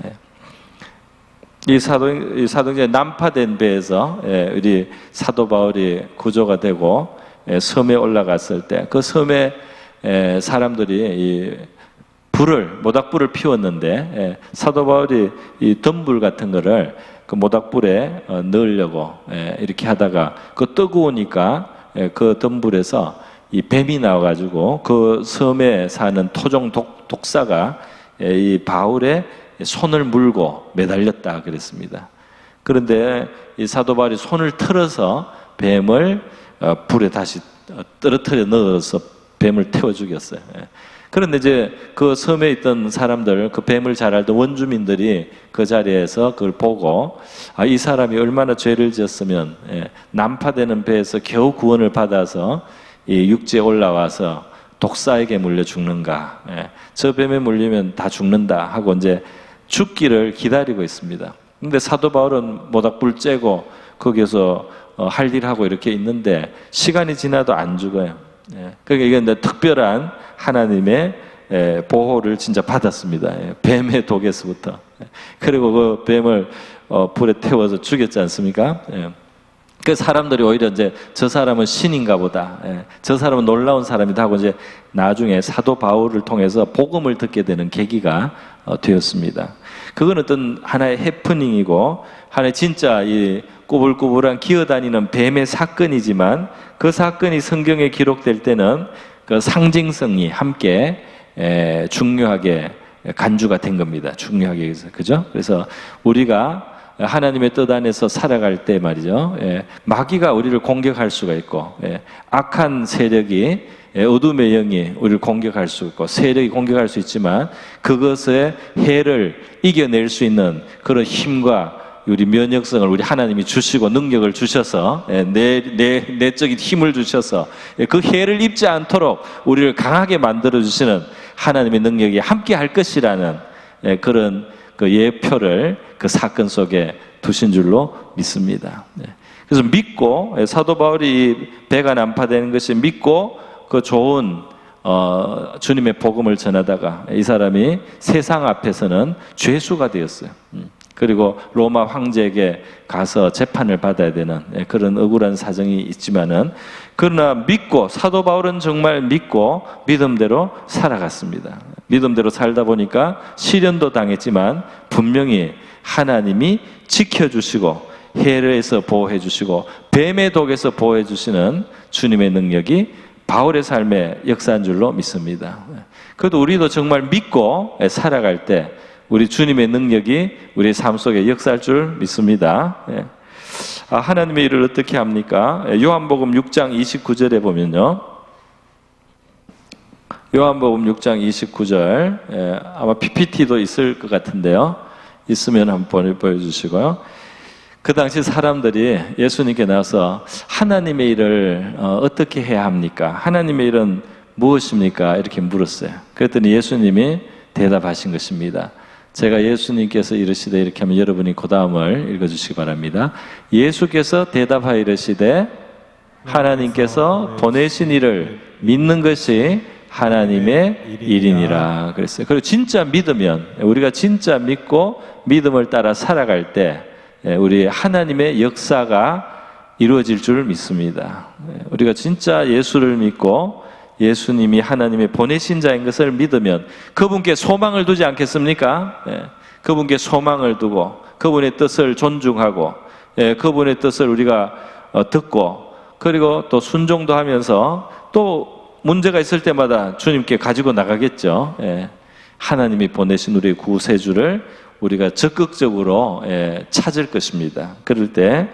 이 사도행전 난파된 배에서 우리 사도 바울이 구조가 되고 섬에 올라갔을 때 그 섬에 사람들이 이 모닥불을 피웠는데 사도 바울이 이 덤불 같은 거를 그 모닥불에 넣으려고 이렇게 하다가 그 뜨거우니까 그 덤불에서 이 뱀이 나와가지고 그 섬에 사는 토종 독사가 이 바울의 손을 물고 매달렸다 그랬습니다. 그런데 이 사도 바울이 손을 틀어서 뱀을 불에 다시 떨어뜨려 넣어서 뱀을 태워 죽였어요. 그런데 이제 그 섬에 있던 사람들, 그 뱀을 잘 알던 원주민들이 그 자리에서 그걸 보고 이 사람이 얼마나 죄를 지었으면 난파되는 배에서 겨우 구원을 받아서 이 육지에 올라와서 독사에게 물려 죽는가? 저 뱀에 물리면 다 죽는다 하고 이제 죽기를 기다리고 있습니다. 근데 사도 바울은 모닥불 쬐고 거기서 할 일하고 이렇게 있는데 시간이 지나도 안 죽어요. 그러니까 이게 특별한 하나님의 보호를 진짜 받았습니다. 뱀의 독에서부터. 그리고 그 뱀을 불에 태워서 죽였지 않습니까? 그 사람들이 오히려 이제 저 사람은 신인가 보다. 저 사람은 놀라운 사람이다 하고 이제 나중에 사도 바울을 통해서 복음을 듣게 되는 계기가 되었습니다. 그건 어떤 하나의 해프닝이고 하나의 진짜 이 꾸불꾸불한 기어다니는 뱀의 사건이지만 그 사건이 성경에 기록될 때는 그 상징성이 함께 중요하게 간주가 된 겁니다. 중요하게 해서 그죠? 그래서 우리가 하나님의 뜻 안에서 살아갈 때 말이죠. 마귀가 우리를 공격할 수가 있고 악한 세력이 어둠의 영이 우리를 공격할 수 있고 세력이 공격할 수 있지만 그것의 해를 이겨낼 수 있는 그런 힘과 우리 면역성을 우리 하나님이 주시고 능력을 주셔서 내적인 힘을 주셔서 그 해를 입지 않도록 우리를 강하게 만들어 주시는 하나님의 능력이 함께 할 것이라는 그런 그 예표를 그 사건 속에 두신 줄로 믿습니다. 그래서 믿고 사도 바울이 배가 난파되는 것이 믿고 그 좋은 주님의 복음을 전하다가 이 사람이 세상 앞에서는 죄수가 되었어요. 그리고 로마 황제에게 가서 재판을 받아야 되는 그런 억울한 사정이 있지만은 그러나 믿고 사도 바울은 정말 믿고 믿음대로 살아갔습니다. 믿음대로 살다 보니까 시련도 당했지만 분명히 하나님이 지켜주시고 해에서 보호해 주시고 뱀의 독에서 보호해 주시는 주님의 능력이 바울의 삶에 역사한 줄로 믿습니다. 그래도 우리도 정말 믿고 살아갈 때 우리 주님의 능력이 우리 삶 속에 역사할 줄 믿습니다. 하나님의 일을 어떻게 합니까? 요한복음 6장 29절에 보면요. 요한복음 6장 29절, 아마 PPT도 있을 것 같은데요. 있으면 한번 보여주시고요. 그 당시 사람들이 예수님께 나와서 하나님의 일을 어떻게 해야 합니까? 하나님의 일은 무엇입니까? 이렇게 물었어요. 그랬더니 예수님이 대답하신 것입니다. 제가 예수님께서 이르시되 이렇게 하면 여러분이 그 다음을 읽어주시기 바랍니다. 예수께서 대답하여 이르시되 하나님께서 보내신 이를 믿는 것이 하나님의 일이니라 그랬어요. 그리고 진짜 믿으면, 우리가 진짜 믿고 믿음을 따라 살아갈 때 우리 하나님의 역사가 이루어질 줄 믿습니다. 우리가 진짜 예수를 믿고 예수님이 하나님의 보내신 자인 것을 믿으면 그분께 소망을 두지 않겠습니까? 그분께 소망을 두고 그분의 뜻을 존중하고 그분의 뜻을 우리가 듣고 그리고 또 순종도 하면서 또 문제가 있을 때마다 주님께 가지고 나가겠죠. 하나님이 보내신 우리의 구세주를 우리가 적극적으로 찾을 것입니다. 그럴 때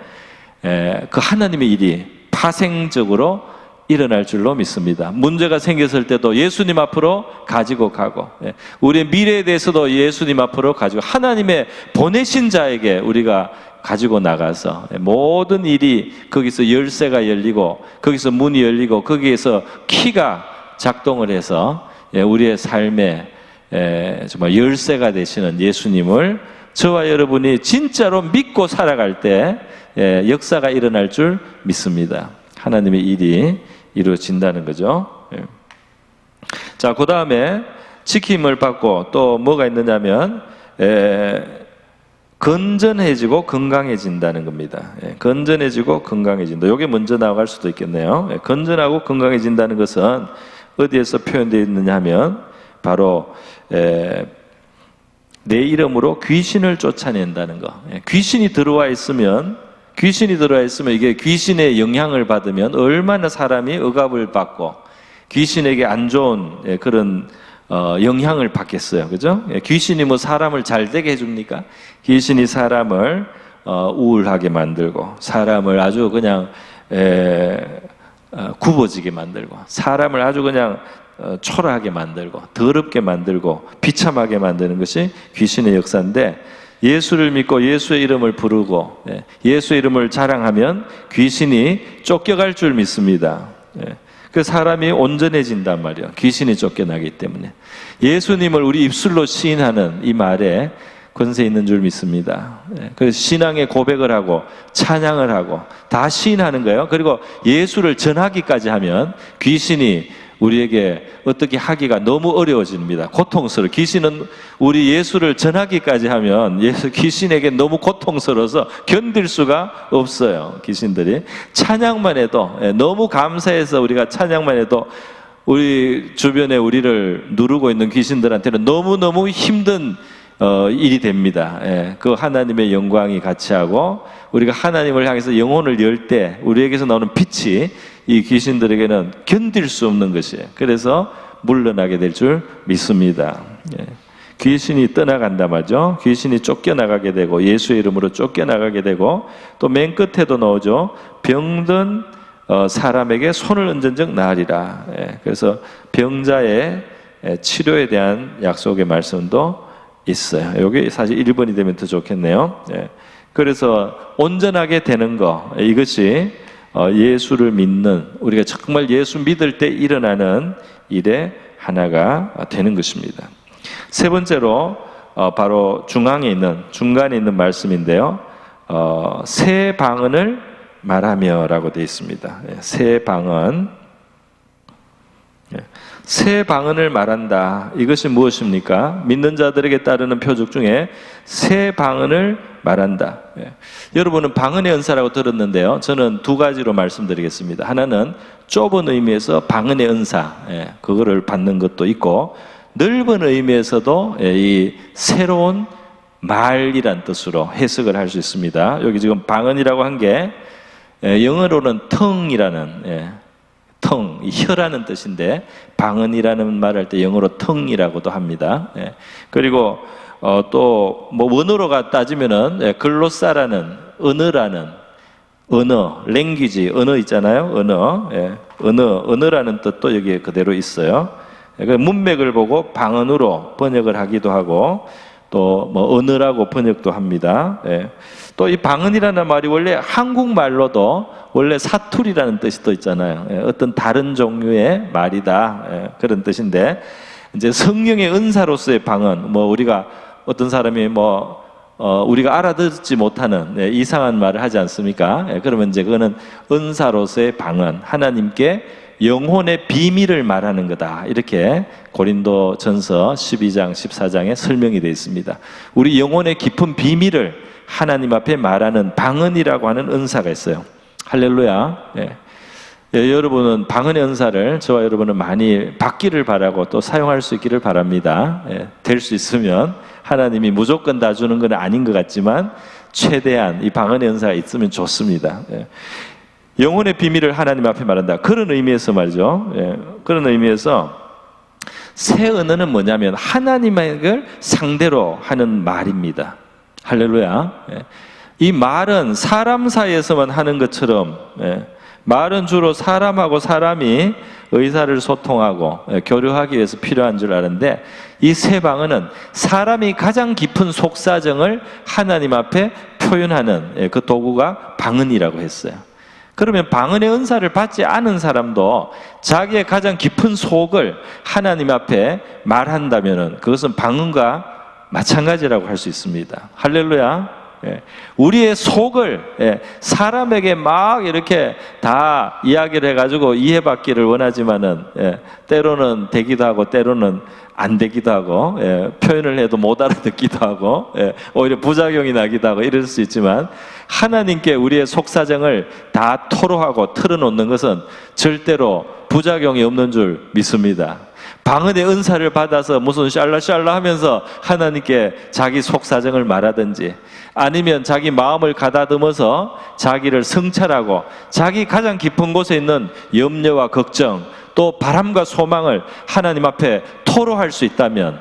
그 하나님의 일이 파생적으로 일어날 줄로 믿습니다. 문제가 생겼을 때도 예수님 앞으로 가지고 가고 우리의 미래에 대해서도 예수님 앞으로 가지고 하나님의 보내신 자에게 우리가 가지고 나가서 모든 일이 거기서 열쇠가 열리고 거기서 문이 열리고 거기에서 키가 작동을 해서 우리의 삶에 정말 열쇠가 되시는 예수님을 저와 여러분이 진짜로 믿고 살아갈 때 역사가 일어날 줄 믿습니다. 하나님의 일이 이루어진다는 거죠. 자, 그 다음에 지킴을 받고 또 뭐가 있느냐면 건전해지고 건강해진다는 겁니다. 건전해지고 건강해진다. 이게 먼저 나갈 수도 있겠네요. 건전하고 건강해진다는 것은 어디에서 표현되어 있느냐 하면 바로 내 이름으로 귀신을 쫓아낸다는 거. 귀신이 들어와 있으면 이게 귀신의 영향을 받으면 얼마나 사람이 억압을 받고 귀신에게 안 좋은 그런 영향을 받겠어요. 그죠? 귀신이 뭐 사람을 잘 되게 해줍니까? 귀신이 사람을 우울하게 만들고 사람을 아주 그냥 굽어지게 만들고 사람을 아주 그냥 초라하게 만들고 더럽게 만들고 비참하게 만드는 것이 귀신의 역사인데 예수를 믿고 예수의 이름을 부르고 예수의 이름을 자랑하면 귀신이 쫓겨갈 줄 믿습니다. 그 사람이 온전해진단 말이에요. 귀신이 쫓겨나기 때문에 예수님을 우리 입술로 시인하는 이 말에 권세 있는 줄 믿습니다. 그래서 신앙의 고백을 하고 찬양을 하고 다 시인하는 거예요. 그리고 예수를 전하기까지 하면 귀신이 우리에게 어떻게 하기가 너무 어려워집니다. 고통스러워. 귀신은 우리 예수를 전하기까지 하면 귀신에게 너무 고통스러워서 견딜 수가 없어요. 귀신들이. 찬양만 해도 너무 감사해서 우리가 찬양만 해도 우리 주변에 우리를 누르고 있는 귀신들한테는 너무너무 힘든 일이 됩니다. 그 하나님의 영광이 같이 하고 우리가 하나님을 향해서 영혼을 열 때 우리에게서 나오는 빛이 이 귀신들에게는 견딜 수 없는 것이에요. 그래서 물러나게 될 줄 믿습니다. 귀신이 떠나간다 말이죠. 귀신이 쫓겨나가게 되고 예수의 이름으로 쫓겨나가게 되고 또 맨 끝에도 나오죠. 병든 사람에게 손을 얹은 적 나으리라. 그래서 병자의 치료에 대한 약속의 말씀도 있어요. 여기 사실 1번이 되면 더 좋겠네요. 그래서 온전하게 되는 거, 이것이 예수를 믿는, 우리가 정말 예수 믿을 때 일어나는 일의 하나가 되는 것입니다. 세 번째로 바로 중간에 있는 말씀인데요. 새 방언을 말하며 라고 되어 있습니다. 새 방언을 말한다. 이것이 무엇입니까? 믿는 자들에게 따르는 표적 중에 새 방언을 말한다. 여러분은 방언의 은사라고 들었는데요. 저는 두 가지로 말씀드리겠습니다. 하나는 좁은 의미에서 방언의 은사, 그거를 받는 것도 있고, 넓은 의미에서도 이 새로운 말이란 뜻으로 해석을 할 수 있습니다. 여기 지금 방언이라고 한 게 영어로는 tongue이라는 혀라는 뜻인데 방언이라는 말을 할 때 영어로 tongue이라고도 합니다. 그리고 또 뭐 원어로가 따지면은 글로사라는 언어라는 언어, 랭귀지, 언어 있잖아요. 언어, 예. 언어라는 뜻도 여기에 그대로 있어요. 그 문맥을 보고 방언으로 번역을 하기도 하고 또 뭐 언어라고 번역도 합니다. 예. 또 이 방언이라는 말이 원래 한국말로도 원래 사투리라는 뜻이 또 있잖아요. 예. 어떤 다른 종류의 말이다. 예. 그런 뜻인데 이제 성령의 은사로서의 방언, 뭐 우리가 어떤 사람이 우리가 알아듣지 못하는 이상한 말을 하지 않습니까? 그러면 이제 그거는 은사로서의 방언, 하나님께 영혼의 비밀을 말하는 거다. 이렇게 고린도전서 12장, 14장에 설명이 되어 있습니다. 우리 영혼의 깊은 비밀을 하나님 앞에 말하는 방언이라고 하는 은사가 있어요. 할렐루야. 여러분은 방언의 은사를 저와 여러분은 많이 받기를 바라고 또 사용할 수 있기를 바랍니다. 될 수 있으면 하나님이 무조건 다 주는 건 아닌 것 같지만 최대한 이 방언의 은사가 있으면 좋습니다. 영혼의 비밀을 하나님 앞에 말한다. 그런 의미에서 말이죠. 그런 의미에서 새 언어는 뭐냐면 하나님을 상대로 하는 말입니다. 할렐루야. 이 말은 사람 사이에서만 하는 것처럼 말은 주로 사람하고 사람이 의사를 소통하고 교류하기 위해서 필요한 줄 아는데 이 새 방언은 사람이 가장 깊은 속사정을 하나님 앞에 표현하는 그 도구가 방언이라고 했어요. 그러면 방언의 은사를 받지 않은 사람도 자기의 가장 깊은 속을 하나님 앞에 말한다면 그것은 방언과 마찬가지라고 할 수 있습니다. 할렐루야. 우리의 속을 사람에게 막 이렇게 다 이야기를 해가지고 이해받기를 원하지만은 때로는 되기도 하고 때로는 안 되기도 하고 표현을 해도 못 알아듣기도 하고 오히려 부작용이 나기도 하고 이럴 수 있지만 하나님께 우리의 속사정을 다 토로하고 털어놓는 것은 절대로 부작용이 없는 줄 믿습니다. 방언의 은사를 받아서 무슨 샬라샬라 하면서 하나님께 자기 속사정을 말하든지 아니면 자기 마음을 가다듬어서 자기를 성찰하고 자기 가장 깊은 곳에 있는 염려와 걱정 또 바람과 소망을 하나님 앞에 토로할 수 있다면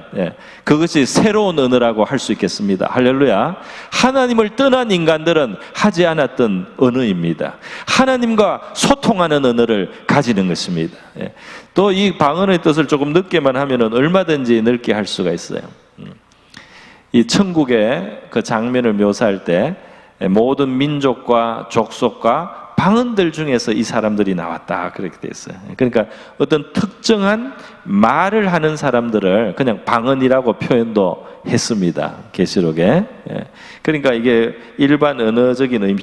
그것이 새로운 언어라고 할 수 있겠습니다. 할렐루야. 하나님을 떠난 인간들은 하지 않았던 언어입니다. 하나님과 소통하는 언어를 가지는 것입니다. 또 이 방언의 뜻을 조금 늦게만 하면 얼마든지 넓게 할 수가 있어요. 이 천국의 그 장면을 묘사할 때 모든 민족과 족속과 방언들 중에서 이 사람들이 나왔다 그렇게 돼 있어요. 그러니까 어떤 특정한 말을 하는 사람들을 그냥 방언이라고 표현도 했습니다. 계시록에. 그러니까 이게 일반 언어적인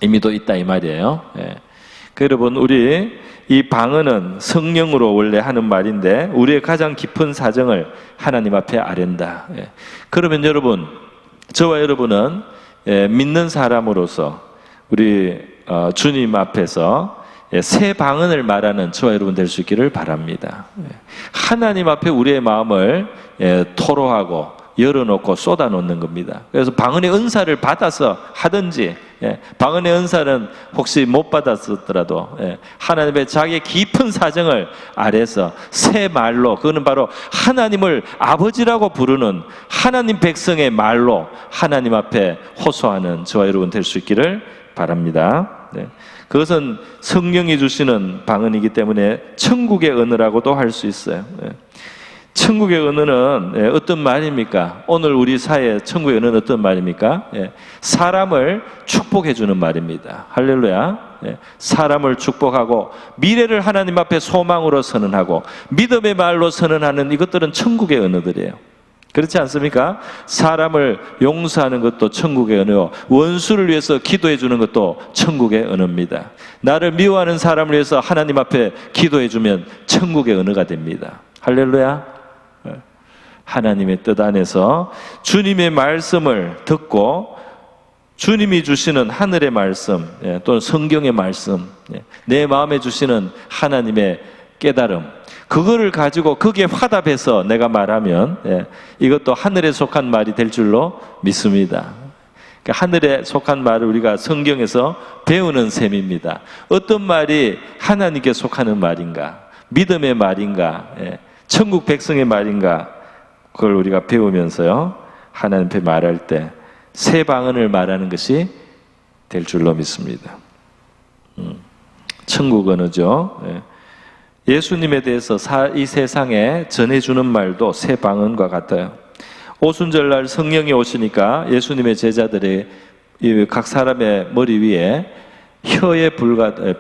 의미도 있다 이 말이에요. 여러분 우리 이 방언은 성령으로 원래 하는 말인데 우리의 가장 깊은 사정을 하나님 앞에 아랜다. 그러면 여러분, 저와 여러분은 믿는 사람으로서 우리 주님 앞에서 새 방언을 말하는 저와 여러분 될 수 있기를 바랍니다. 하나님 앞에 우리의 마음을 토로하고 열어놓고 쏟아놓는 겁니다. 그래서 방언의 은사를 받아서 하든지 방언의 은사는 혹시 못 받았었더라도 하나님의 자기의 깊은 사정을 아래서 새 말로 그거는 바로 하나님을 아버지라고 부르는 하나님 백성의 말로 하나님 앞에 호소하는 저와 여러분 될 수 있기를 바랍니다. 그것은 성령이 주시는 방언이기 때문에 천국의 언어라고도 할 수 있어요. 천국의 언어는 어떤 말입니까? 오늘 우리 사회 천국의 언어는 어떤 말입니까? 사람을 축복해 주는 말입니다. 할렐루야. 사람을 축복하고 미래를 하나님 앞에 소망으로 선언하고 믿음의 말로 선언하는 이것들은 천국의 언어들이에요. 그렇지 않습니까? 사람을 용서하는 것도 천국의 언어요. 원수를 위해서 기도해 주는 것도 천국의 언어입니다. 나를 미워하는 사람을 위해서 하나님 앞에 기도해 주면 천국의 언어가 됩니다. 할렐루야. 하나님의 뜻 안에서 주님의 말씀을 듣고 주님이 주시는 하늘의 말씀 또는 성경의 말씀 내 마음에 주시는 하나님의 깨달음 그거를 가지고 거기에 화답해서 내가 말하면 이것도 하늘에 속한 말이 될 줄로 믿습니다. 그러니까 하늘에 속한 말을 우리가 성경에서 배우는 셈입니다. 어떤 말이 하나님께 속하는 말인가 믿음의 말인가 천국 백성의 말인가 그걸 우리가 배우면서요 하나님 앞에 말할 때 새 방언을 말하는 것이 될 줄로 믿습니다. 천국 언어죠. 예수님에 대해서 이 세상에 전해주는 말도 새 방언과 같아요. 오순절날 성령이 오시니까 예수님의 제자들의 각 사람의 머리 위에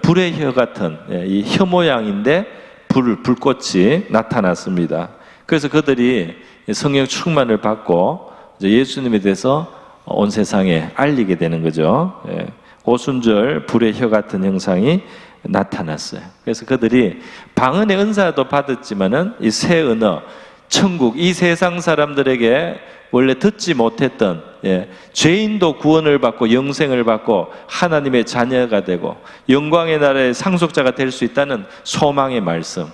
불의 혀 같은 이 혀 모양인데 불꽃이 나타났습니다. 그래서 그들이 성령 충만을 받고 예수님에 대해서 온 세상에 알리게 되는 거죠. 오순절 불의 혀 같은 형상이 나타났어요. 그래서 그들이 방언의 은사도 받았지만은 이 새 언어, 천국, 이 세상 사람들에게 원래 듣지 못했던 죄인도 구원을 받고 영생을 받고 하나님의 자녀가 되고 영광의 나라의 상속자가 될 수 있다는 소망의 말씀,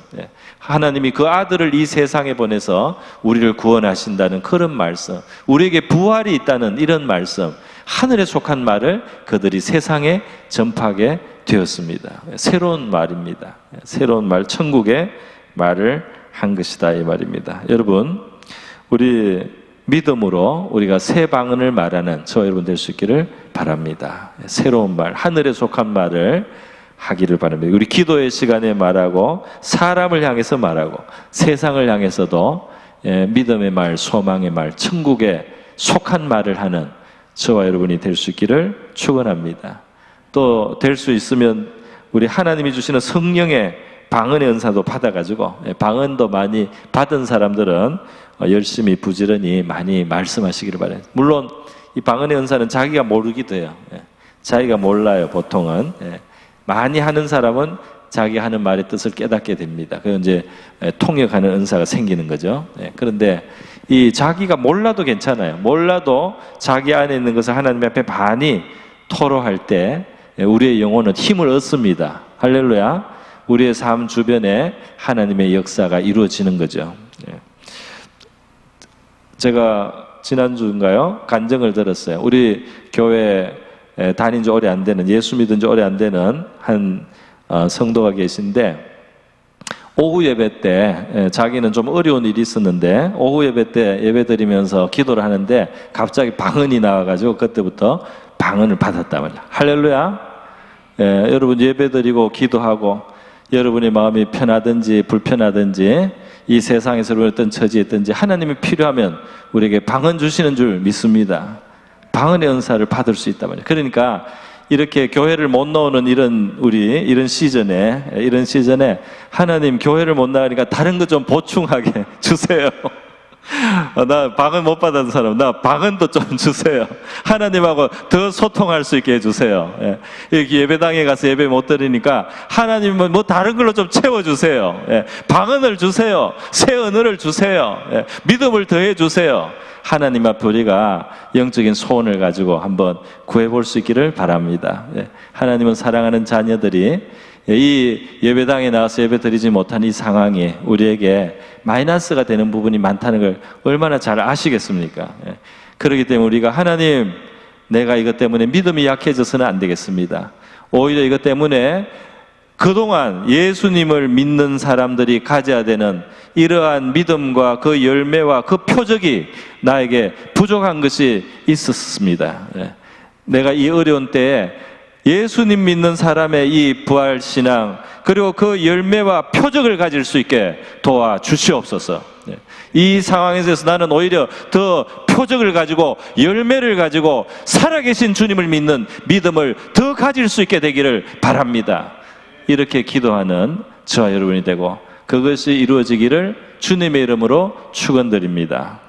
하나님이 그 아들을 이 세상에 보내서 우리를 구원하신다는 그런 말씀, 우리에게 부활이 있다는 이런 말씀, 하늘에 속한 말을 그들이 세상에 전파하게 되었습니다. 새로운 말입니다. 새로운 말, 천국의 말을 한 것이다 이 말입니다. 여러분, 우리 믿음으로 우리가 새 방언을 말하는 저와 여러분 될 수 있기를 바랍니다. 새로운 말, 하늘에 속한 말을 하기를 바랍니다. 우리 기도의 시간에 말하고 사람을 향해서 말하고 세상을 향해서도 믿음의 말, 소망의 말, 천국에 속한 말을 하는 저와 여러분이 될 수 있기를 축원합니다. 또 될 수 있으면 우리 하나님이 주시는 성령의 방언의 은사도 받아가지고 방언도 많이 받은 사람들은 열심히 부지런히 많이 말씀하시기를 바라요. 물론 이 방언의 은사는 자기가 모르기도 해요. 자기가 몰라요. 보통은 많이 하는 사람은 자기 하는 말의 뜻을 깨닫게 됩니다. 그건 이제 통역하는 은사가 생기는 거죠. 그런데 이 자기가 몰라도 괜찮아요. 몰라도 자기 안에 있는 것을 하나님 앞에 많이 토로할 때 우리의 영혼은 힘을 얻습니다. 할렐루야. 우리의 삶 주변에 하나님의 역사가 이루어지는 거죠. 제가 지난주인가요? 간증을 들었어요. 우리 교회 다닌 지 오래 안 되는, 예수 믿은 지 오래 안 되는 한 성도가 계신데 오후 예배 때 자기는 좀 어려운 일이 있었는데 오후 예배 때 예배 드리면서 기도를 하는데 갑자기 방언이 나와가지고 그때부터 방언을 받았단 말이에요. 할렐루야. 여러분 예배 드리고 기도하고 여러분의 마음이 편하든지 불편하든지 이 세상에서 어떤 처지에 있든지 하나님이 필요하면 우리에게 방언 주시는 줄 믿습니다. 방언의 은사를 받을 수 있단 말이에요. 그러니까 이렇게 교회를 못 나오는 이런 시즌에 하나님 교회를 못 나가니까 다른 거 좀 보충하게 주세요. 나 방언 못 받은 사람, 나 방언도 좀 주세요. 하나님하고 더 소통할 수 있게 해주세요. 이렇게 예배당에 가서 예배 못 드리니까 하나님은 뭐 다른 걸로 좀 채워주세요. 방언을 주세요. 새 언어를 주세요. 믿음을 더해 주세요. 하나님 앞에 우리가 영적인 소원을 가지고 한번 구해볼 수 있기를 바랍니다. 하나님은 사랑하는 자녀들이 이 예배당에 나와서 예배 드리지 못한 이 상황이 우리에게 마이너스가 되는 부분이 많다는 걸 얼마나 잘 아시겠습니까? 그렇기 때문에 우리가 하나님, 내가 이것 때문에 믿음이 약해져서는 안 되겠습니다. 오히려 이것 때문에 그동안 예수님을 믿는 사람들이 가져야 되는 이러한 믿음과 그 열매와 그 표적이 나에게 부족한 것이 있었습니다. 내가 이 어려운 때에 예수님 믿는 사람의 이 부활신앙 그리고 그 열매와 표적을 가질 수 있게 도와주시옵소서. 이 상황에서 나는 오히려 더 표적을 가지고 열매를 가지고 살아계신 주님을 믿는 믿음을 더 가질 수 있게 되기를 바랍니다. 이렇게 기도하는 저와 여러분이 되고 그것이 이루어지기를 주님의 이름으로 축원드립니다.